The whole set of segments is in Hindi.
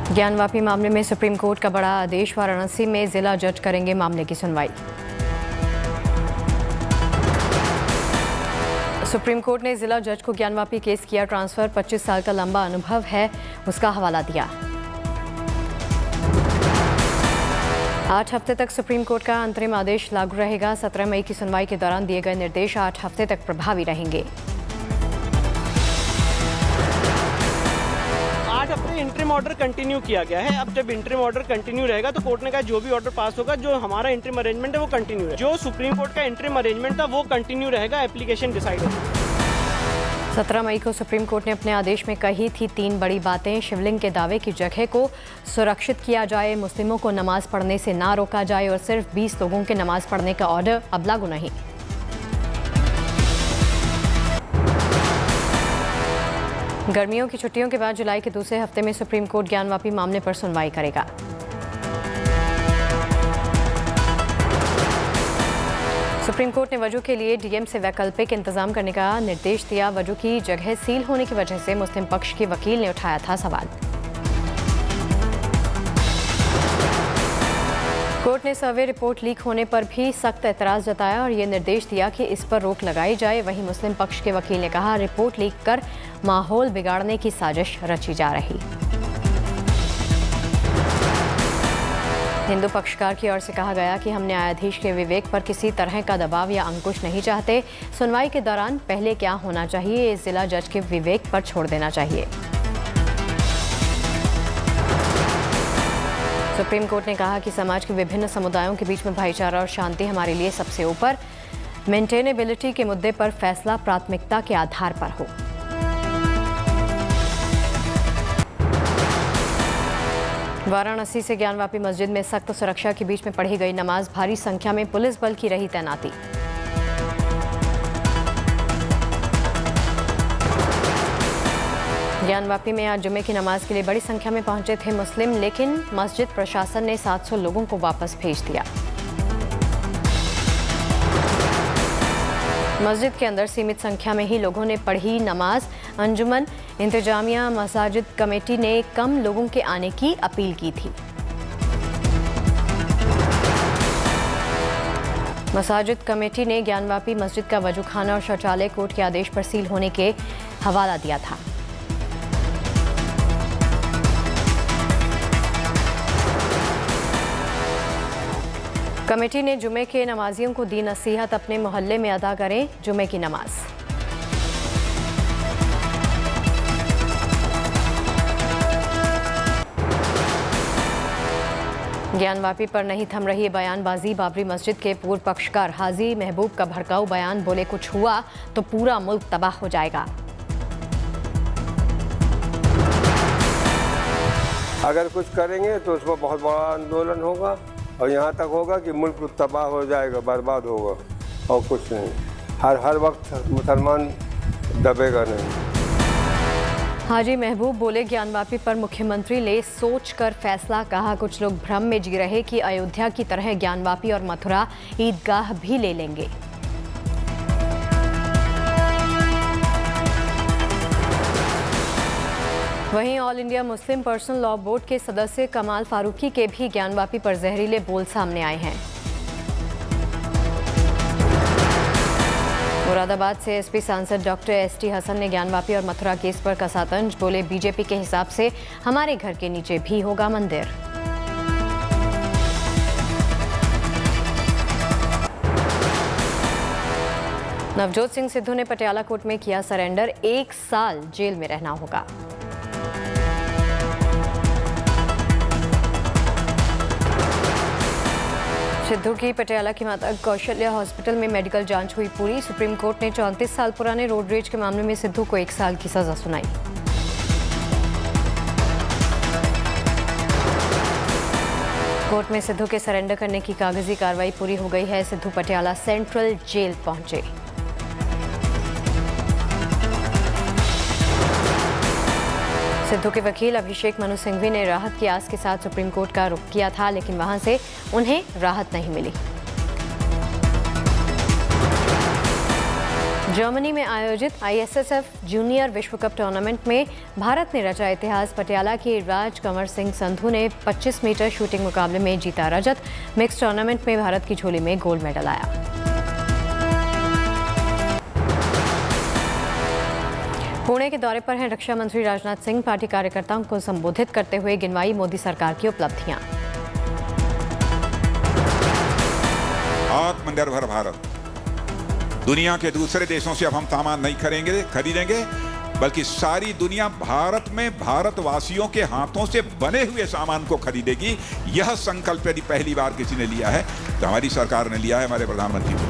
ज्ञानवापी मामले में सुप्रीम कोर्ट का बड़ा आदेश। वाराणसी में जिला जज करेंगे मामले की सुनवाई। सुप्रीम कोर्ट ने जिला जज को ज्ञानवापी केस किया ट्रांसफर। 25 साल का लंबा अनुभव है, उसका हवाला दिया। 8 हफ्ते तक सुप्रीम कोर्ट का अंतरिम आदेश लागू रहेगा। 17 मई की सुनवाई के दौरान दिए गए निर्देश 8 हफ्ते तक प्रभावी रहेंगे। 8 हफ्ते इंटरिम ऑर्डर कंटिन्यू किया गया है। अब जब इंटरिम ऑर्डर कंटिन्यू रहेगा तो कोर्ट ने कहा जो भी ऑर्डर पास होगा, जो हमारा इंटरिम अरेंजमेंट है वो कंटिन्यू है। जो सुप्रीम कोर्ट का इंटरिम अरेंजमेंट था वो कंटिन्यू रहेगा। एप्लीकेशन डिसाइड होगी। 17 मई को सुप्रीम कोर्ट ने अपने आदेश में कही थी 3 बड़ी बातें। शिवलिंग के दावे की जगह को सुरक्षित किया जाए, मुस्लिमों को नमाज पढ़ने से ना रोका जाए और सिर्फ 20 लोगों के नमाज पढ़ने का ऑर्डर अब लागू नहीं। गर्मियों की छुट्टियों के बाद जुलाई के दूसरे हफ्ते में सुप्रीम कोर्ट ज्ञानवापी मामले पर सुनवाई करेगा। सुप्रीम कोर्ट ने वजू के लिए डीएम से वैकल्पिक इंतजाम करने का निर्देश दिया। वजू की जगह सील होने की वजह से मुस्लिम पक्ष के वकील ने उठाया था सवाल। कोर्ट ने सर्वे रिपोर्ट लीक होने पर भी सख्त एतराज जताया और ये निर्देश दिया कि इस पर रोक लगाई जाए। वहीं मुस्लिम पक्ष के वकील ने कहा रिपोर्ट लीक कर माहौल बिगाड़ने की साजिश रची जा रही। हिंदू पक्षकार की ओर से कहा गया कि हम न्यायाधीश के विवेक पर किसी तरह का दबाव या अंकुश नहीं चाहते। सुनवाई के दौरान पहले क्या होना चाहिए, इस जिला जज के विवेक पर छोड़ देना चाहिए। सुप्रीम कोर्ट ने कहा कि समाज के विभिन्न समुदायों के बीच में भाईचारा और शांति हमारे लिए सबसे ऊपर। मेंटेनेबिलिटी के मुद्दे पर फैसला प्राथमिकता के आधार पर हो। वाराणसी से ज्ञानवापी मस्जिद में सख्त सुरक्षा के बीच में पढ़ी गई नमाज। भारी संख्या में पुलिस बल की रही तैनाती। ज्ञानवापी में आज जुमे की नमाज के लिए बड़ी संख्या में पहुंचे थे मुस्लिम, लेकिन मस्जिद प्रशासन ने 700 लोगों को वापस भेज दिया। मस्जिद के अंदर सीमित संख्या में ही लोगों ने पढ़ी नमाज। अंजुमन इंतजामिया मसाजिद कमेटी ने कम लोगों के आने की अपील की थी। मसाजिद कमेटी ने ज्ञानवापी मस्जिद का वजूखाना और शौचालय कोर्ट के आदेश पर सील होने के हवाला दिया था। कमेटी ने जुमे के नमाजियों को दी नसीहत, अपने मोहल्ले में अदा करें जुमे की नमाज। ज्ञानवापी पर नहीं थम रही बयानबाजी। बाबरी मस्जिद के पूर्व पक्षकार हाजी महबूब का भड़काऊ बयान, बोले कुछ हुआ तो पूरा मुल्क तबाह हो जाएगा। अगर कुछ करेंगे तो उसमें बहुत बड़ा आंदोलन होगा और यहाँ तक होगा कि मुल्क तबाह हो जाएगा, बर्बाद होगा और कुछ नहीं। हर वक्त मुसलमान दबेगा नहीं। हाजी महबूब बोले ज्ञानवापी पर मुख्यमंत्री ले सोच कर फैसला। कहा कुछ लोग भ्रम में जी रहे कि अयोध्या की तरह ज्ञानवापी और मथुरा ईदगाह भी ले लेंगे। वहीं all India Muslim personal law board के सदस्य कमाल फारूकी के भी ज्ञानवापी पर जहरीले बोल सामने आए हैं। मुरादाबाद से एसपी सांसद डॉक्टर एसटी हसन ने ज्ञानवापी और मथुरा केस पर कसा तंज। बोले बीजेपी के हिसाब से हमारे घर के नीचे भी होगा मंदिर। नवजोत सिंह सिद्धू ने पटियाला कोर्ट में किया सरेंडर। 1 साल जेल में रहना होगा। सिद्धू की पटियाला की माता कौशल्या हॉस्पिटल में मेडिकल जांच हुई पूरी। सुप्रीम कोर्ट ने 34 साल पुराने रोड रेज के मामले में सिद्धू को 1 साल की सजा सुनाई। कोर्ट में सिद्धू के सरेंडर करने की कागजी कार्रवाई पूरी हो गई है। सिद्धू पटियाला सेंट्रल जेल पहुंचे। सिद्धू के वकील अभिषेक मनु सिंघवी ने राहत की आस के साथ सुप्रीम कोर्ट का रुख किया था, लेकिन वहां से उन्हें राहत नहीं मिली। जर्मनी में आयोजित ISSF जूनियर विश्व कप टूर्नामेंट में भारत ने रचा इतिहास। पटियाला के राज कंवर सिंह संधू ने 25 मीटर शूटिंग मुकाबले में जीता रजत। मिक्स टूर्नामेंट में भारत की झोली में गोल्ड मेडल आया। पुणे के दौरे पर हैं रक्षा मंत्री राजनाथ सिंह। पार्टी कार्यकर्ताओं को संबोधित करते हुए गिनवाई मोदी सरकार की उपलब्धियां। आत्मनिर्भर भारत। दुनिया के दूसरे देशों से अब हम सामान नहीं खरीदेंगे, बल्कि सारी दुनिया भारत में भारतवासियों के हाथों से बने हुए सामान को खरीदेगी। यह संकल्प यदि पहली बार किसी ने लिया है तो हमारी सरकार ने लिया है, हमारे प्रधानमंत्री ने।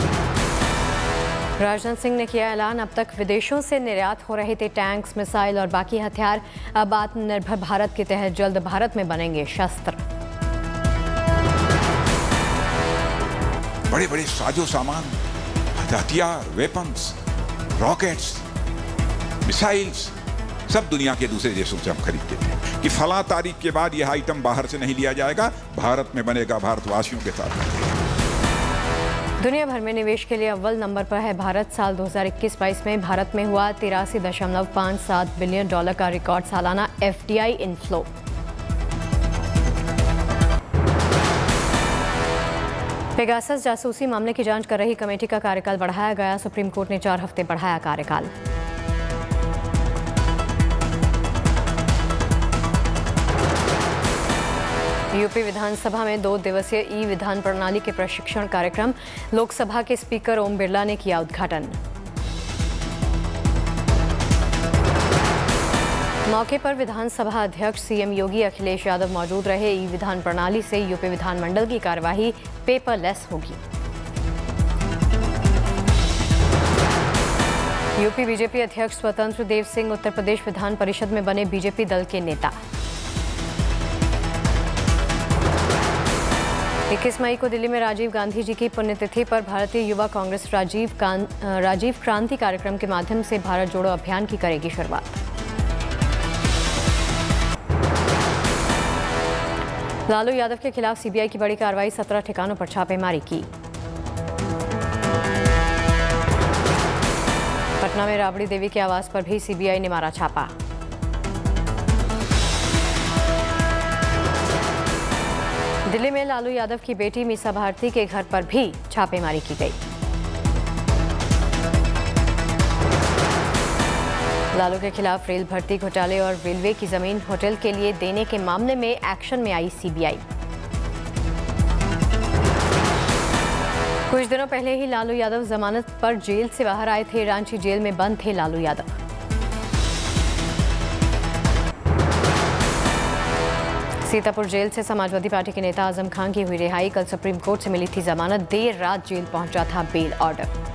राजनाथ सिंह ने किया ऐलान। अब तक विदेशों से निर्यात हो रहे थे टैंक्स, मिसाइल और बाकी हथियार। अब आत्मनिर्भर भारत के तहत जल्द भारत में बनेंगे शस्त्र। बड़े बड़े साजो सामान, हथियार, वेपन्स, रॉकेट्स, मिसाइल्स सब दुनिया के दूसरे देशों से हम खरीदते थे कि फला तारीख के बाद यह आइटम बाहर से नहीं लिया जाएगा, भारत में बनेगा, भारतवासियों के साथ। दुनिया भर में निवेश के लिए अव्वल नंबर पर है भारत। साल 2021-22 में भारत में हुआ 83.57 बिलियन डॉलर का रिकॉर्ड सालाना FDI इनफ्लो। पेगासस जासूसी मामले की जांच कर रही कमेटी का कार्यकाल बढ़ाया गया। सुप्रीम कोर्ट ने 4 हफ्ते बढ़ाया कार्यकाल। यूपी विधानसभा में 2 दिवसीय ई-विधान प्रणाली के प्रशिक्षण कार्यक्रम। लोकसभा के स्पीकर ओम बिरला ने किया उद्घाटन। मौके पर विधानसभा अध्यक्ष CM योगी अखिलेश यादव मौजूद रहे। ई-विधान प्रणाली से यूपी विधानमंडल की कार्यवाही पेपरलेस होगी। यूपी बीजेपी अध्यक्ष स्वतंत्र देव सिंह उत्तर प्रदेश विधान परिषद में बने बीजेपी दल के नेता। 21 मई को दिल्ली में राजीव गांधी जी की पुण्यतिथि पर भारतीय युवा कांग्रेस राजीव क्रांति कार्यक्रम के माध्यम से भारत जोड़ो अभियान की करेगी शुरुआत। लालू यादव के खिलाफ CBI की बड़ी कार्रवाई। 17 ठिकानों पर छापेमारी की। पटना में राबड़ी देवी के आवास पर भी CBI ने मारा छापा। दिल्ली में लालू यादव की बेटी मीसा भारती के घर पर भी छापेमारी की गई। लालू के खिलाफ रेल भर्ती घोटाले और रेलवे की जमीन होटल के लिए देने के मामले में एक्शन में आई CBI। कुछ दिनों पहले ही लालू यादव जमानत पर जेल से बाहर आए थे। रांची जेल में बंद थे लालू यादव। सीतापुर जेल से समाजवादी पार्टी के नेता आजम खान की हुई रिहाई। कल सुप्रीम कोर्ट से मिली थी जमानत। देर रात जेल पहुंचा था बेल ऑर्डर।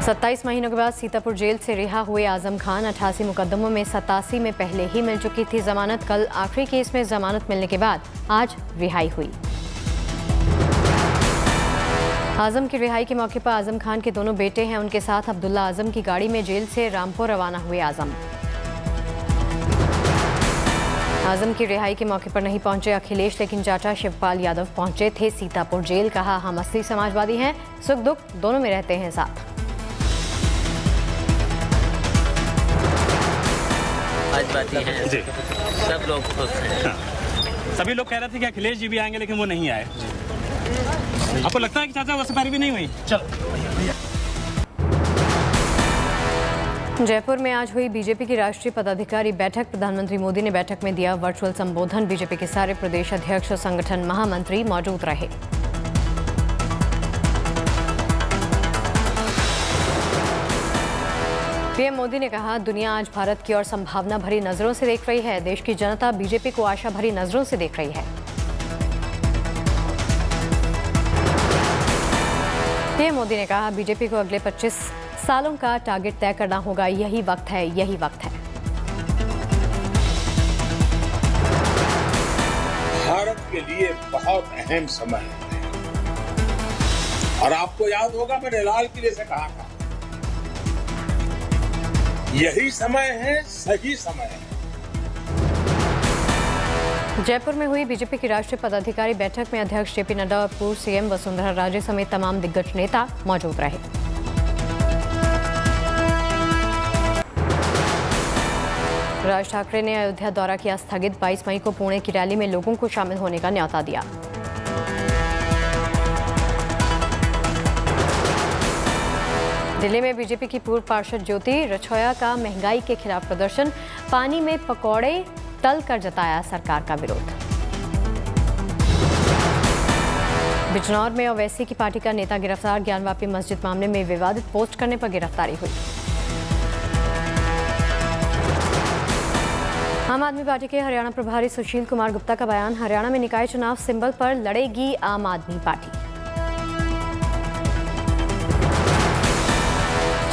27 महीनों के बाद सीतापुर जेल से रिहा हुए आजम खान। 88 मुकदमों में 87 में पहले ही मिल चुकी थी जमानत। कल आखिरी केस में जमानत मिलने के बाद आज रिहाई हुई। आजम की रिहाई के मौके पर आजम खान के दोनों बेटे हैं। उनके साथ अब्दुल्ला आजम की गाड़ी में जेल से रामपुर रवाना हुए आजम। आजम की रिहाई के मौके पर नहीं पहुंचे अखिलेश, लेकिन चाचा शिवपाल यादव पहुंचे थे सीतापुर जेल। कहा, हम असली समाजवादी हैं, सुख दुख दोनों में रहते हैं साथ। समाजवादी हैं जी, सब लोग खुश हैं। हाँ। सभी लोग कह रहे थे कि अखिलेश जी भी आएंगे, लेकिन वो नहीं आए। आपको लगता है कि चाचा वसपारी भी नहीं हुई? चलो। जयपुर में आज हुई बीजेपी की राष्ट्रीय पदाधिकारी बैठक। प्रधानमंत्री मोदी ने बैठक में दिया वर्चुअल संबोधन। बीजेपी के सारे प्रदेश अध्यक्ष और संगठन महामंत्री मौजूद रहे। पीएम मोदी ने कहा, दुनिया आज भारत की ओर संभावना भरी नजरों से देख रही है। देश की जनता बीजेपी को आशा भरी नजरों से देख रही है। पीएम मोदी ने कहा, बीजेपी को अगले 25 सालों का टारगेट तय करना होगा। यही वक्त है, यही वक्त है। भारत के लिए बहुत अहम समय है और आपको याद होगा मैंने लाल किले से कहा था, यही समय है, सही समय है। जयपुर में हुई बीजेपी की राष्ट्रीय पदाधिकारी बैठक में अध्यक्ष जेपी नड्डा और पूर्व सीएम वसुंधरा राजे समेत तमाम दिग्गज नेता मौजूद रहे। राज ठाकरे ने अयोध्या दौरा किया स्थगित, 22 मई को पुणे की रैली में लोगों को शामिल होने का न्यौता दिया। दिल्ली में बीजेपी की पूर्व पार्षद ज्योति रछोया का महंगाई के खिलाफ प्रदर्शन, पानी में पकौड़े तल कर जताया सरकार का विरोध। बिजनौर में ओवैसी की पार्टी का नेता गिरफ्तार, ज्ञानवापी मस्जिद मामले में विवादित पोस्ट करने पर गिरफ्तारी हुई। आम आदमी पार्टी के हरियाणा प्रभारी सुशील कुमार गुप्ता का बयान, हरियाणा में निकाय चुनाव सिंबल पर लड़ेगी आम आदमी पार्टी।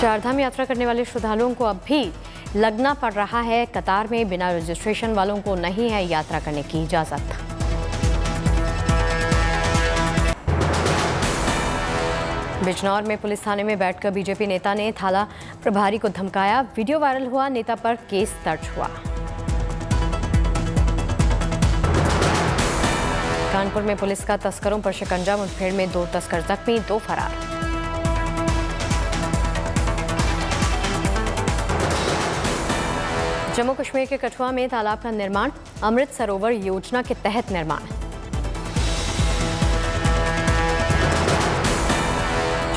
चारधाम यात्रा करने वाले श्रद्धालुओं को अब भी लगना पड़ रहा है कतार में, बिना रजिस्ट्रेशन वालों को नहीं है यात्रा करने की इजाजत। बिजनौर में पुलिस थाने में बैठकर बीजेपी नेता ने थाना प्रभारी को धमकाया, वीडियो वायरल हुआ, नेता पर केस दर्ज हुआ। कानपुर में पुलिस का तस्करों पर शिकंजा, मुठभेड़ में 2 तस्कर जख्मी, 2 फरार। जम्मू कश्मीर के कठुआ में तालाब का निर्माण, अमृत सरोवर योजना के तहत निर्माण।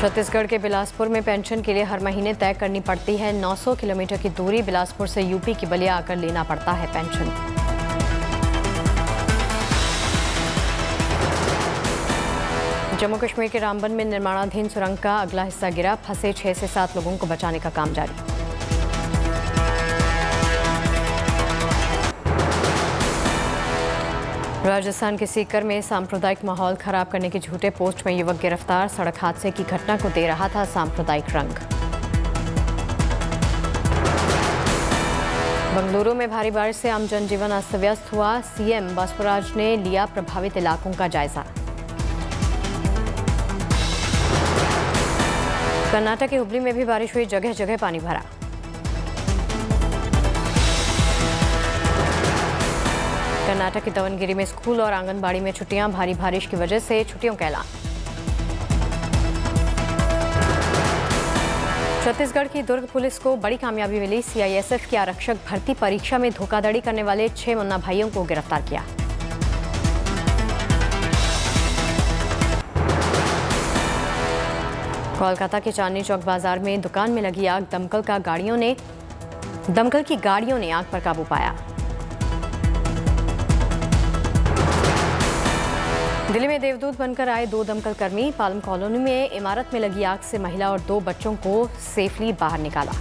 छत्तीसगढ़ के बिलासपुर में पेंशन के लिए हर महीने तय करनी पड़ती है 900 किलोमीटर की दूरी, बिलासपुर से यूपी की बलिया आकर लेना पड़ता है पेंशन। जम्मू कश्मीर के रामबन में निर्माणाधीन सुरंग का अगला हिस्सा गिरा, फंसे 6 से 7 लोगों को बचाने का काम जारी। राजस्थान के सीकर में सांप्रदायिक माहौल खराब करने के झूठे पोस्ट में युवक गिरफ्तार, सड़क हादसे की घटना को दे रहा था सांप्रदायिक रंग। बंगलुरु में भारी बारिश से आम जनजीवन अस्त व्यस्त हुआ, सीएम बासुराज ने लिया प्रभावित इलाकों का जायजा। कर्नाटक के हुबली में भी बारिश हुई, जगह जगह पानी भरा। कर्नाटक की दावनगिरी में स्कूल और आंगनबाड़ी में छुट्टियां, भारी बारिश की वजह से छुट्टियों का ऐलान। छत्तीसगढ़ की दुर्ग पुलिस को बड़ी कामयाबी मिली, सीआईएसएफ की आरक्षक भर्ती परीक्षा में धोखाधड़ी करने वाले 6 मुन्ना भाइयों को गिरफ्तार किया। कोलकाता के चांदनी चौक बाजार में दुकान में लगी आग, दमकल की गाड़ियों ने आग पर काबू पाया। दिल्ली में देवदूत बनकर आए 2 दमकल कर्मी, पालम कॉलोनी में इमारत में लगी आग से महिला और 2 बच्चों को सेफली बाहर निकाला।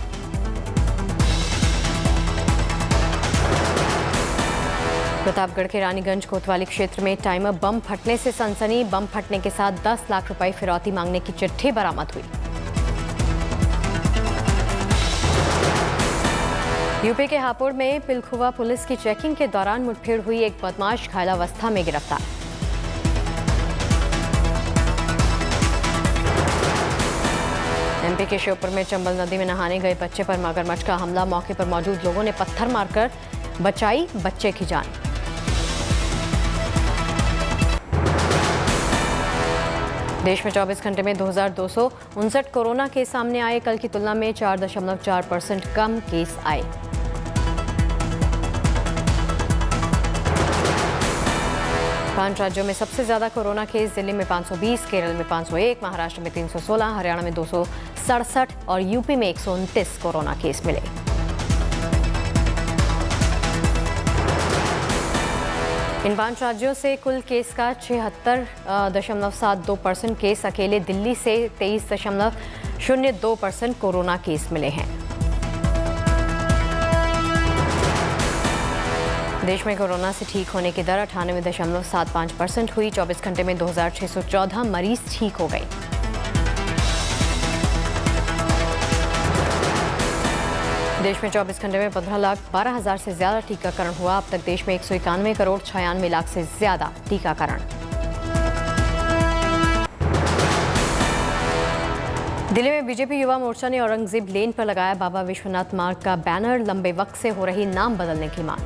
प्रतापगढ़ के रानीगंज कोतवाली क्षेत्र में टाइमर बम फटने से सनसनी, बम फटने के साथ 10 लाख रुपए फिरौती मांगने की चिट्ठी बरामद हुई। यूपी के हापुड़ में पिलखुवा पुलिस की चेकिंग के दौरान मुठभेड़ हुई, एक बदमाश घायलावस्था में गिरफ्तार। एमपी के श्योपुर में चंबल नदी में नहाने गए बच्चे पर मगरमच्छ का हमला, मौके पर मौजूद लोगों ने पत्थर मारकर बचाई बच्चे की जान। देश में 24 घंटे में 2259 कोरोना केस सामने आए, कल की तुलना में 4.4% कम केस आए। पांच राज्यों में सबसे ज्यादा कोरोना केस, दिल्ली में 520, केरल में 501, महाराष्ट्र में 316, हरियाणा में 267 और यूपी में 129 कोरोना केस मिले। इन 5 राज्यों से कुल केस का 76.72% केस अकेले दिल्ली से 23.02% कोरोना केस मिले हैं। देश में कोरोना से ठीक होने की दर 98.75% हुई, 24 घंटे में 2614 मरीज ठीक हो गए। देश में 24 घंटे में 15,12,000 से ज्यादा टीकाकरण हुआ। अब तक देश में 191 करोड़ 96 लाख से ज्यादा टीकाकरण। दिल्ली में बीजेपी युवा मोर्चा ने औरंगजेब लेन पर लगाया बाबा विश्वनाथ मार्ग का बैनर, लंबे वक्त से हो रही नाम बदलने की मांग।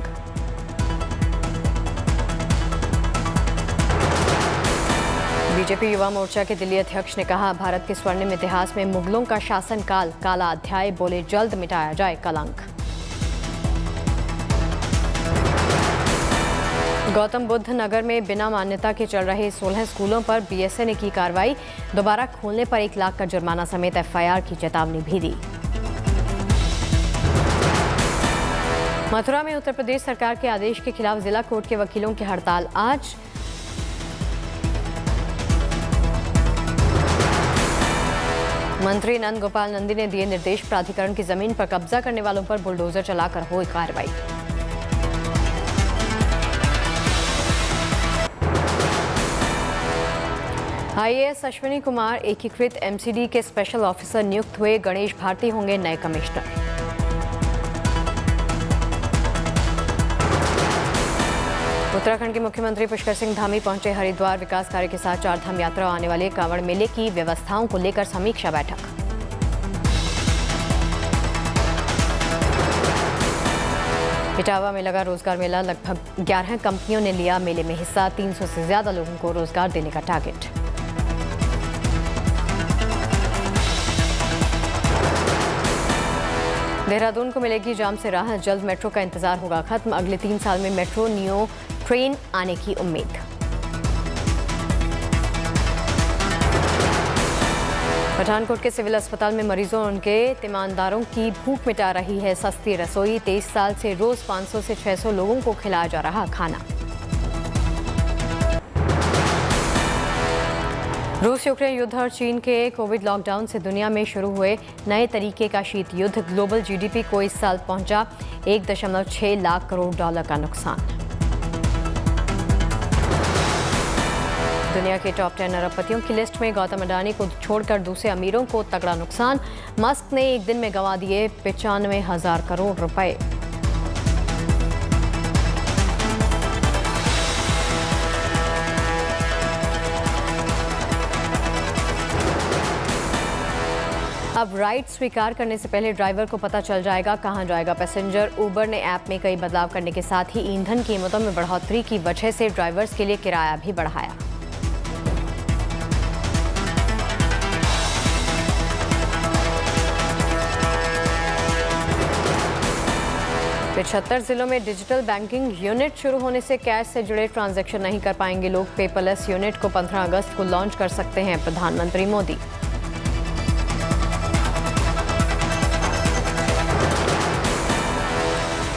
बीजेपी युवा मोर्चा के दिल्ली अध्यक्ष ने कहा, भारत के स्वर्णिम इतिहास में मुगलों का शासनकाल काला अध्याय, बोले जल्द मिटाया जाए कलंक। गौतम बुद्ध नगर में बिना मान्यता के चल रहे 16 स्कूलों पर बीएसए ने की कार्रवाई, दोबारा खोलने पर 1 लाख का जुर्माना समेत एफआईआर की चेतावनी भी दी। मथुरा में उत्तर प्रदेश सरकार के आदेश के खिलाफ जिला कोर्ट के वकीलों की हड़ताल आज। मंत्री नंद गोपाल नंदी ने दिए निर्देश, प्राधिकरण की जमीन पर कब्जा करने वालों पर बुलडोजर चलाकर हो कार्रवाई। आईएएस अश्विनी कुमार एकीकृत एमसीडी के स्पेशल ऑफिसर नियुक्त हुए, गणेश भारती होंगे नए कमिश्नर। उत्तराखंड के मुख्यमंत्री पुष्कर सिंह धामी पहुंचे हरिद्वार, विकास कार्य के साथ 4 धाम यात्रा आने वाले कांवड़ मेले की व्यवस्थाओं को लेकर समीक्षा बैठक। इटावा में लगा रोजगार मेला, लगभग 11 कंपनियों ने लिया मेले में हिस्सा, 300 से ज्यादा लोगों को रोजगार देने का टारगेट। देहरादून को मिलेगी जाम से राहत, जल्द मेट्रो का इंतजार होगा खत्म, अगले 3 साल में मेट्रो नियो ट्रेन आने की उम्मीद। पठानकोट के सिविल अस्पताल में मरीजों और उनके तीमानदारों की भूख मिटा रही है सस्ती रसोई, 23 साल से रोज 500 से 600 लोगों को खिलाया जा रहा खाना। रूस यूक्रेन युद्ध और चीन के कोविड लॉकडाउन से दुनिया में शुरू हुए नए तरीके का शीत युद्ध, ग्लोबल जीडीपी को इस साल पहुंचा 1.6 लाख करोड़ डॉलर का नुकसान। दुनिया के टॉप 10 अरबपतियों की लिस्ट में गौतम अडानी को छोड़कर दूसरे अमीरों को तगड़ा नुकसान, मस्क ने एक दिन में गंवा दिए 95,000 करोड़ रुपए। अब राइड स्वीकार करने से पहले ड्राइवर को पता चल जाएगा कहां जाएगा पैसेंजर। उबर ने ऐप में कई बदलाव करने के साथ ही ईंधन कीमतों में बढ़ोतरी की वजह से ड्राइवर्स के लिए किराया भी बढ़ाया। 75 जिलों में डिजिटल बैंकिंग यूनिट शुरू होने से कैश से जुड़े ट्रांजैक्शन नहीं कर पाएंगे लोग। पेपरलेस यूनिट को 15 अगस्त को लॉन्च कर सकते हैं प्रधानमंत्री मोदी।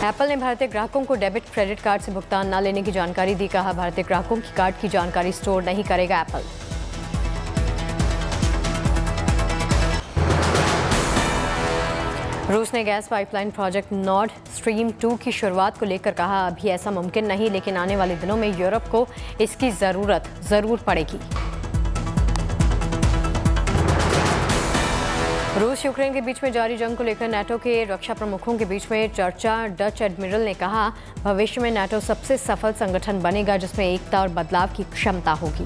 एप्पल ने भारतीय ग्राहकों को डेबिट क्रेडिट कार्ड से भुगतान न लेने की जानकारी दी। कहा, भारतीय ग्राहकों की कार्ड की जानकारी स्टोर नहीं करेगा एप्पल। रूस ने gas pipeline project Nord stream 2 की शुरुआत को लेकर कहा, अभी ऐसा मुमकिन नहीं, लेकिन आने वाले दिनों में यूरोप को इसकी जरूरत जरूर पड़ेगी। रूस यूक्रेन के बीच में जारी जंग को लेकर नाटो के रक्षा प्रमुखों के बीच में चर्चा। डच एडमिरल ने कहा, भविष्य में नाटो सबसे सफल संगठन बनेगा जिसमें एकता और बदलाव की क्षमता होगी।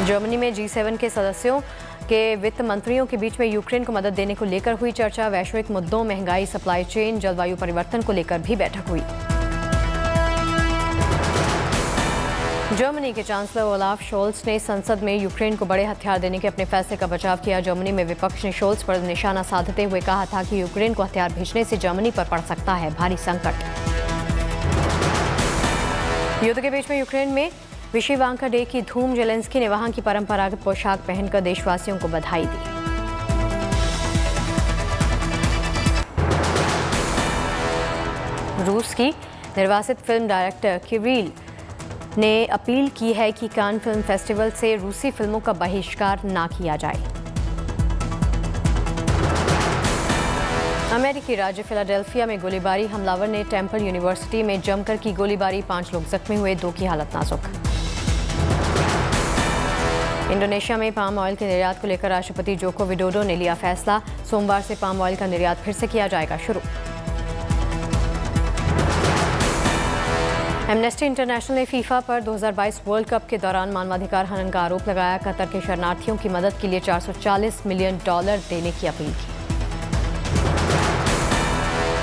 जर्मनी में G7 के सदस्यों के वित्त मंत्रियों के बीच में यूक्रेन को मदद देने को लेकर हुई चर्चा। वैश्विक मुद्दों, महंगाई, सप्लाई चेन, जलवायु परिवर्तन को लेकर भी बैठक हुई। जर्मनी के चांसलर ओलाफ शोल्स ने संसद में यूक्रेन को बड़े हथियार देने के अपने फैसले का बचाव किया। जर्मनी में विपक्ष ने शोल्स पर निशाना साधते हुए कहा था कि यूक्रेन को हथियार भेजने से जर्मनी पर पड़ सकता है भारी संकट। युद्ध के बीच में यूक्रेन में विशिवांका डे की धूम। जेलेंस्की ने वहां की परंपरागत पोशाक पहनकर देशवासियों को बधाई दी। रूस की निर्वासित फिल्म डायरेक्टर किरिल ने अपील की है कि कान फिल्म फेस्टिवल से रूसी फिल्मों का बहिष्कार ना किया जाए। अमेरिकी राज्य फिलाडेल्फिया में गोलीबारी, हमलावर ने टेम्पल यूनिवर्सिटी में जमकर की गोलीबारी, 5 लोग जख्मी हुए, 2 की हालत नाजुक। इंडोनेशिया में पाम ऑयल के निर्यात को लेकर राष्ट्रपति जोको विडोडो ने लिया फैसला। सोमवार से पाम ऑयल का निर्यात फिर से किया जाएगा शुरू। एमनेस्टी इंटरनेशनल ने फीफा पर 2022 वर्ल्ड कप के दौरान मानवाधिकार हनन का आरोप लगाया। कतर के शरणार्थियों की मदद के लिए $440 मिलियन देने की अपील की।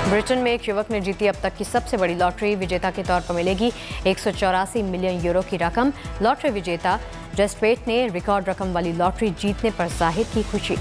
ब्रिटेन में एक युवक ने जीती अब तक की सबसे बड़ी लॉटरी। विजेता के तौर पर मिलेगी 184 मिलियन यूरो की रकम। लॉटरी विजेता जसपेट ने रिकॉर्ड रकम वाली लॉटरी जीतने पर जाहिर की खुशी।